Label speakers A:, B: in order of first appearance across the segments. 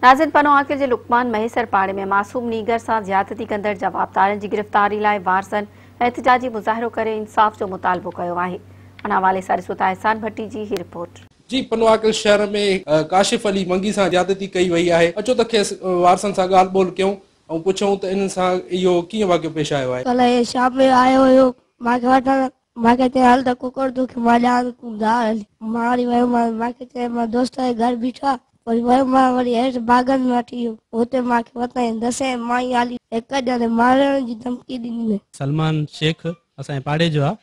A: नाज़िन पनो आकिर जे लुकमान महेसर पाड़े में मासूम नीगर सां ज्यादती कंदड़ जवाबदारनि जी गिरफ़्तारी लाइ वारसनि एहतिजाजी मुज़ाहिरो करे इंसाफ़ जो मुतालबो कयो आहे। अन हवाले सां ॾिसो था एहसान भट्टी जी ही रिपोर्ट।
B: जी, पनवाकिल शहर में काशिफ अली मंगी सां ज्यादती कई वई आहे। अचो त खेसि वारसनि सां ॻाल्हि ॿोल कयूं ऐं पुछूं त इन सां इहो कीअं वाक़ियो पेश आयो आहे।
C: कल ये शाम में आयो हुयो मांखे वठण, मांखे चई हल त कुकर तोखे मां ॾियां तूं धार हली। मां वरी वियुमि, मांखे चई मां दोस्त जे घर बीठा, वरी वियुमि मां वरी हेठि बाग़नि में वठी वियो। हुते मांखे वताईं दसे मां ई हाली हिक ॼणे मारण जी धमकी ॾिनी।
D: सलमान शेख असांजे पाड़े जो आहे,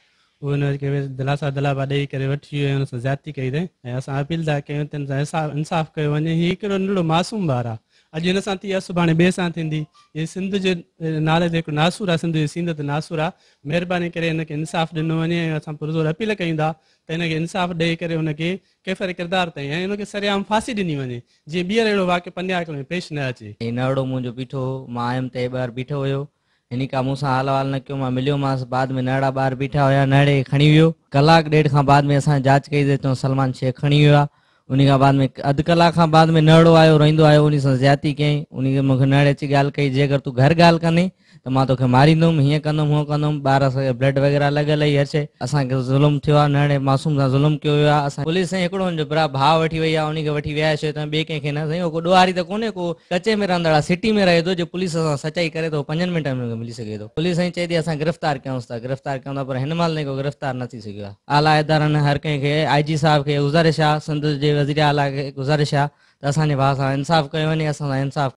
D: उहो हुनखे दिलासा दिलासा ॾेई करे वठी वियो ऐं हुन सां ज्यादती कई अथईं ऐं असां अपील था कयूं त हिन सां इंसाफ़ कयो वञे। हीउ हिकिड़ो नंढड़ो मासूम ॿारु आहे, अॼु हिन सां थी आहे सुभाणे ॿिए सां थींदी। हीअ सिंध जे नाले ते हिकु नासूर आहे, सिंध जी सींदत नासूर आहे। महिरबानी करे हिनखे इंसाफ़ ॾिनो वञे ऐं असां पुरज़ोर अपील कयूं था त हिनखे इंसाफ़ ॾेई करे हुनखे कैफ़र किरदार ताईं ऐं हुनखे सरेआम फांसी ॾिनी वञे, जीअं ॿीहर अहिड़ो वाक़ियो पन्याकल में पेश न अचे।
E: नड़ो मुंहिंजो बीठो हो, मां आयुमि त ॿार बीठो हुयो, हिन खां मूंसां हाल वाल न कयो। मां मिलियोमांसि, बाद में नड़ा ॿार बीठा हुया, नड़े खणी वियो। कलाक ॾेढ खां बाद में असां जांच कई त सलमान शेख खणी वियो आहे। उन खां बाद में अधु कलाक खां बाद में नड़ो आयो, रोईंदो आयो, उन सां ज्यादती कयईं। उनखे मूंखे नड़े अची ॻाल्हि कई, जेकर तूं घर ॻाल्हि कंदे त मां तोखे मारींदुमि, हीअं कंदुमि हूअं कंदुमि। ॿार असांखे ब्लड वग़ैरह लॻल ई हर शइ, असांखे ज़ुल्म थियो आहे, नड़े मासूम सां ज़ुल्म कयो वियो आहे। असां पुलिस साईं हिकिड़ो हुनजो भाउ वठी वई आहे, उनखे वठी विया छो त ॿिए कंहिंखे न साईं। उहो ॾोहारी त कोन्हे, को कचे में रहंदड़ आहे, सिटी में रहे थो, जो पुलिस सां सचाई करे थो 5 मिंटनि में मिली सघे थो। पुलिस साईं चए थी असां गिरफ़्तार कयूंसि था, गिरफ़्तार कयूं था, पर हिन महिल को गिरफ़्तार न थी सघियो आहे। आला इदारनि हर कंहिंखे IG साहिब खे गुज़ारिश आहे, सिंध जे वज़ीर आला खे गुज़ारिश आहे त असांजे भाउ सां इंसाफ़ कयो वञे, असां सां इंसाफ़